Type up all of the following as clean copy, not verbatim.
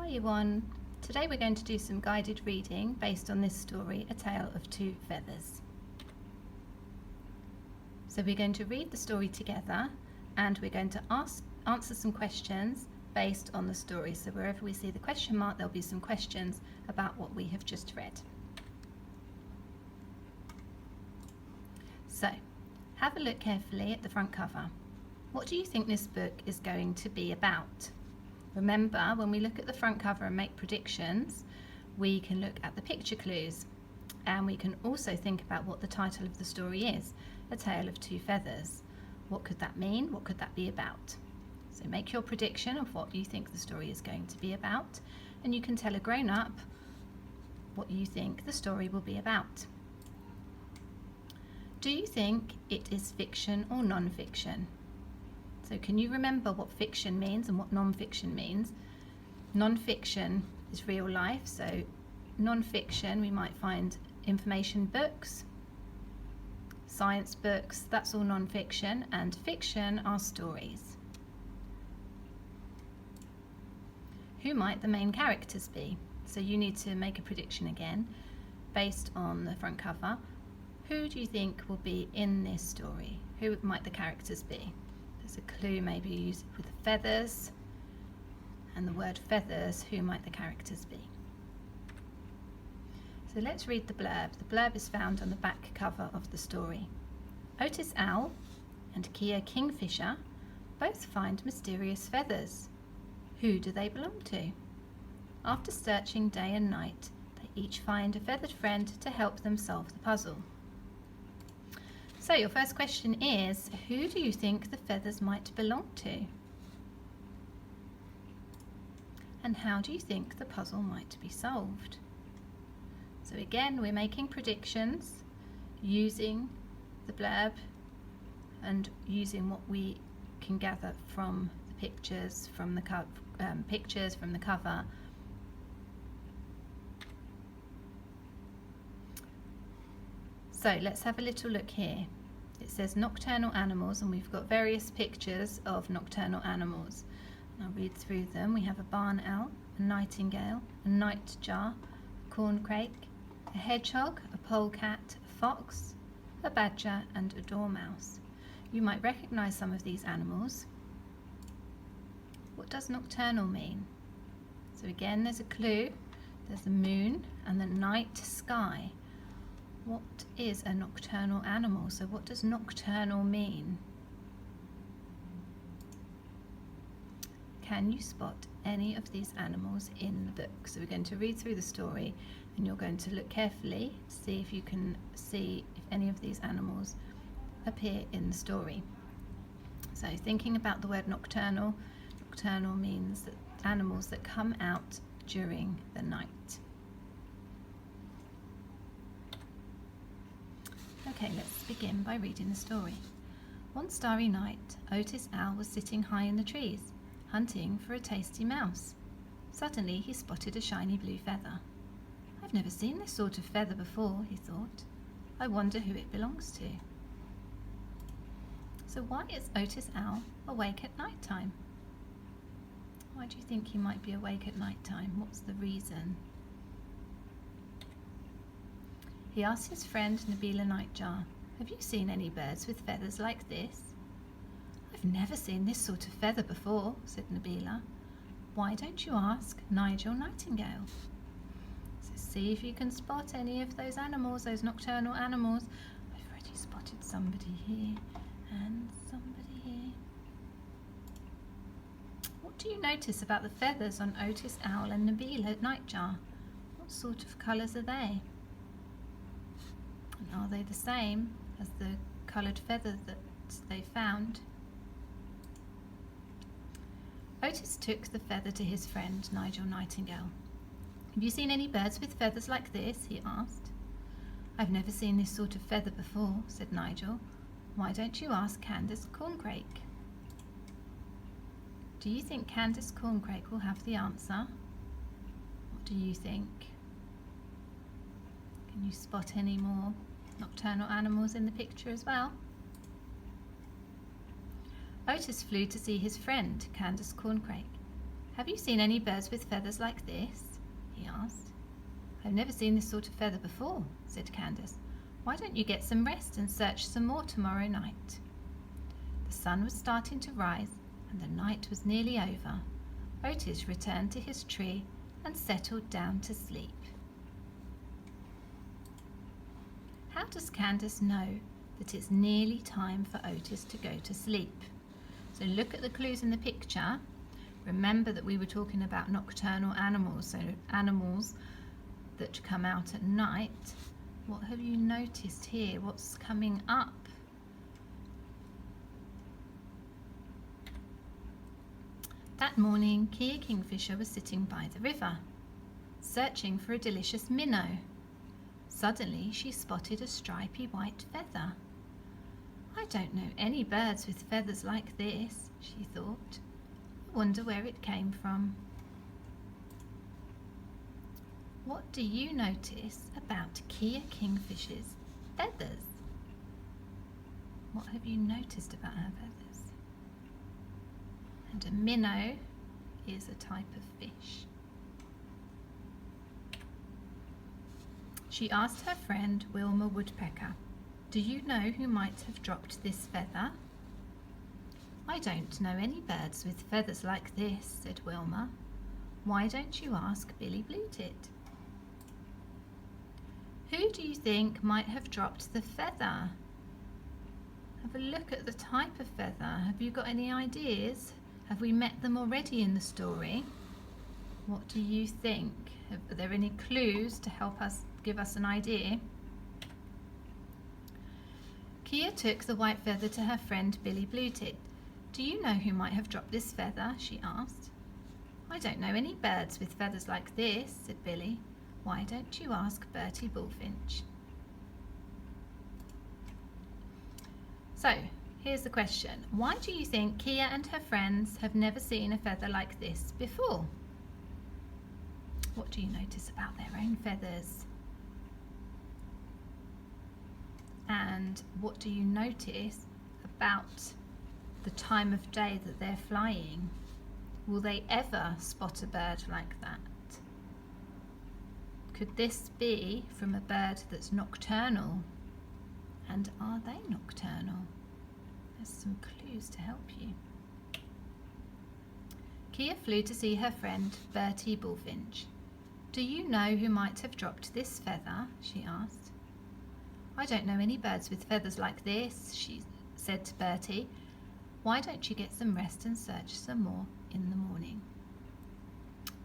Hi everyone. Today we're going to do some guided reading based on this story, A Tale of Two Feathers. So we're going to read the story together and we're going to answer some questions based on the story. So wherever we see the question mark, there'll be some questions about what we have just read. So have a look carefully at the front cover. What do you think this book is going to be about? Remember, when we look at the front cover and make predictions, we can look at the picture clues, and we can also think about what the title of the story is, A Tale of Two Feathers. What could that mean? What could that be about? So make your prediction of what you think the story is going to be about, and you can tell a grown-up what you think the story will be about. Do you think it is fiction or non-fiction? So can you remember what fiction means and what non-fiction means? Non-fiction is real life, so non-fiction we might find information books, science books, that's all non-fiction, and fiction are stories. Who might the main characters be? So you need to make a prediction again based on the front cover. Who do you think will be in this story? Who might the characters be? There's a clue, maybe you use it with feathers, and the word feathers, who might the characters be? So let's read the blurb. The blurb is found on the back cover of the story. Otis Owl and Kia Kingfisher both find mysterious feathers. Who do they belong to? After searching day and night, they each find a feathered friend to help them solve the puzzle. So your first question is, who do you think the feathers might belong to? And how do you think the puzzle might be solved? So again, we're making predictions using the blurb and using what we can gather from the pictures, from the cover. So let's have a little look here. It says nocturnal animals, and we've got various pictures of nocturnal animals. I'll read through them. We have a barn owl, a nightingale, a nightjar, a corncrake, a hedgehog, a polecat, a fox, a badger, and a dormouse. You might recognise some of these animals. What does nocturnal mean? So again, there's a clue. There's the moon and the night sky. What is a nocturnal animal? So what does nocturnal mean? Can you spot any of these animals in the book? So we're going to read through the story and you're going to look carefully to see if you can see if any of these animals appear in the story. So thinking about the word nocturnal, nocturnal means that animals that come out during the night. Okay, let's begin by reading the story. One starry night, Otis Owl was sitting high in the trees, hunting for a tasty mouse. Suddenly he spotted a shiny blue feather. I've never seen this sort of feather before, he thought. I wonder who it belongs to. So why is Otis Owl awake at night time? Why do you think he might be awake at night time? What's the reason? He asked his friend Nabila Nightjar, have you seen any birds with feathers like this? I've never seen this sort of feather before, said Nabila. Why don't you ask Nigel Nightingale? So see if you can spot any of those animals, those nocturnal animals. I've already spotted somebody here and somebody here. What do you notice about the feathers on Otis Owl and Nabila Nightjar? What sort of colours are they? And are they the same as the coloured feather that they found? Otis took the feather to his friend Nigel Nightingale. Have you seen any birds with feathers like this? He asked. I've never seen this sort of feather before, said Nigel. Why don't you ask Candace Corncrake? Do you think Candace Corncrake will have the answer? What do you think? Can you spot any more nocturnal animals in the picture as well? Otis flew to see his friend, Candace Corncrake. Have you seen any birds with feathers like this? He asked. I've never seen this sort of feather before, said Candace. Why don't you get some rest and search some more tomorrow night? The sun was starting to rise and the night was nearly over. Otis returned to his tree and settled down to sleep. How does Candace know that it's nearly time for Otis to go to sleep? So look at the clues in the picture. Remember that we were talking about nocturnal animals, so animals that come out at night. What have you noticed here? What's coming up? That morning, Kia Kingfisher was sitting by the river, searching for a delicious minnow. Suddenly, she spotted a stripy white feather. I don't know any birds with feathers like this, she thought. I wonder where it came from. What do you notice about Kia Kingfisher's feathers? What have you noticed about her feathers? And a minnow is a type of fish. She asked her friend Wilma Woodpecker, do you know who might have dropped this feather? I don't know any birds with feathers like this, said Wilma. Why don't you ask Billy Bluetit? Who do you think might have dropped the feather? Have a look at the type of feather. Have you got any ideas? Have we met them already in the story? What do you think? Are there any clues to help us give us an idea? Kia took the white feather to her friend Billy Bluetit. Do you know who might have dropped this feather? She asked. I don't know any birds with feathers like this, said Billy. Why don't you ask Bertie Bullfinch? So, here's the question. Why do you think Kia and her friends have never seen a feather like this before? What do you notice about their own feathers? And what do you notice about the time of day that they're flying? Will they ever spot a bird like that? Could this be from a bird that's nocturnal? And are they nocturnal? There's some clues to help you. Kia flew to see her friend Bertie Bullfinch. Do you know who might have dropped this feather? She asked. I don't know any birds with feathers like this, she said to Bertie. Why don't you get some rest and search some more in the morning?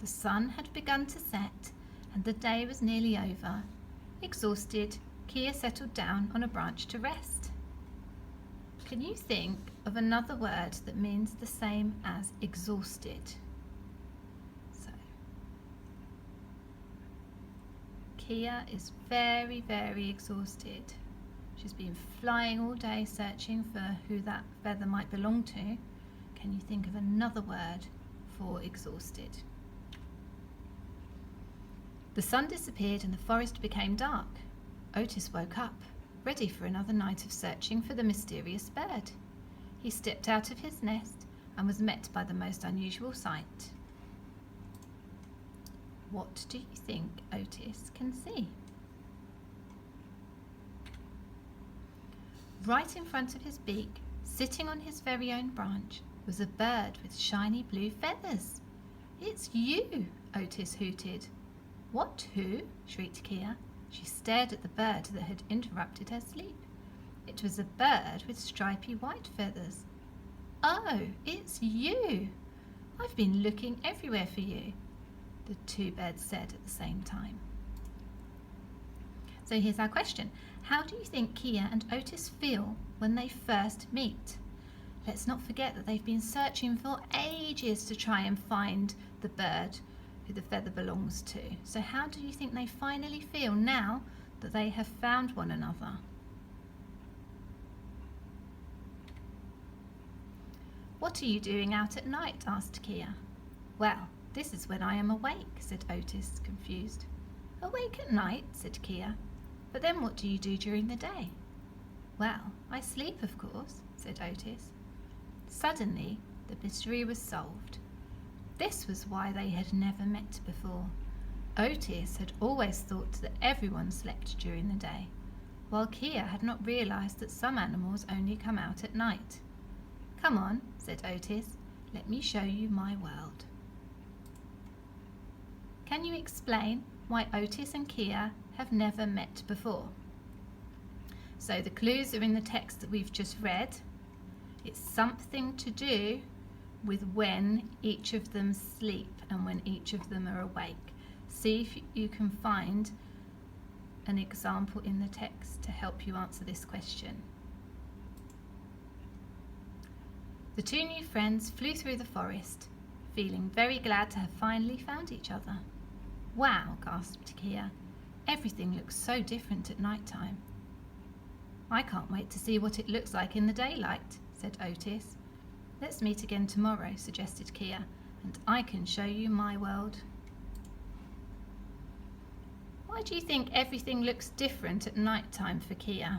The sun had begun to set and the day was nearly over. Exhausted, Kia settled down on a branch to rest. Can you think of another word that means the same as exhausted? So, Kia is very, very exhausted. She's been flying all day searching for who that feather might belong to. Can you think of another word for exhausted? The sun disappeared and the forest became dark. Otis woke up, ready for another night of searching for the mysterious bird. He stepped out of his nest and was met by the most unusual sight. What do you think Otis can see? Right in front of his beak, sitting on his very own branch, was a bird with shiny blue feathers. It's you, Otis hooted. What, who? Shrieked Kia. She stared at the bird that had interrupted her sleep. It was a bird with stripy white feathers. Oh, it's you! I've been looking everywhere for you, the two birds said at the same time. So here's our question. How do you think Kia and Otis feel when they first meet? Let's not forget that they've been searching for ages to try and find the bird who the feather belongs to. So how do you think they finally feel now that they have found one another? What are you doing out at night? Asked Kia. Well, this is when I am awake, said Otis, confused. Awake at night, said Kia. But then what do you do during the day? Well, I sleep, of course, said Otis. Suddenly, the mystery was solved. This was why they had never met before. Otis had always thought that everyone slept during the day, while Kia had not realised that some animals only come out at night. "Come on," said Otis, "let me show you my world." Can you explain why Otis and Kia have never met before? So the clues are in the text that we've just read. It's something to do with when each of them sleep and when each of them are awake. See if you can find an example in the text to help you answer this question. The two new friends flew through the forest, feeling very glad to have finally found each other. "Wow," gasped Kia. "Everything looks so different at night time." "I can't wait to see what it looks like in the daylight," said Otis. "Let's meet again tomorrow," suggested Kia, "and I can show you my world." Why do you think everything looks different at night time for Kia?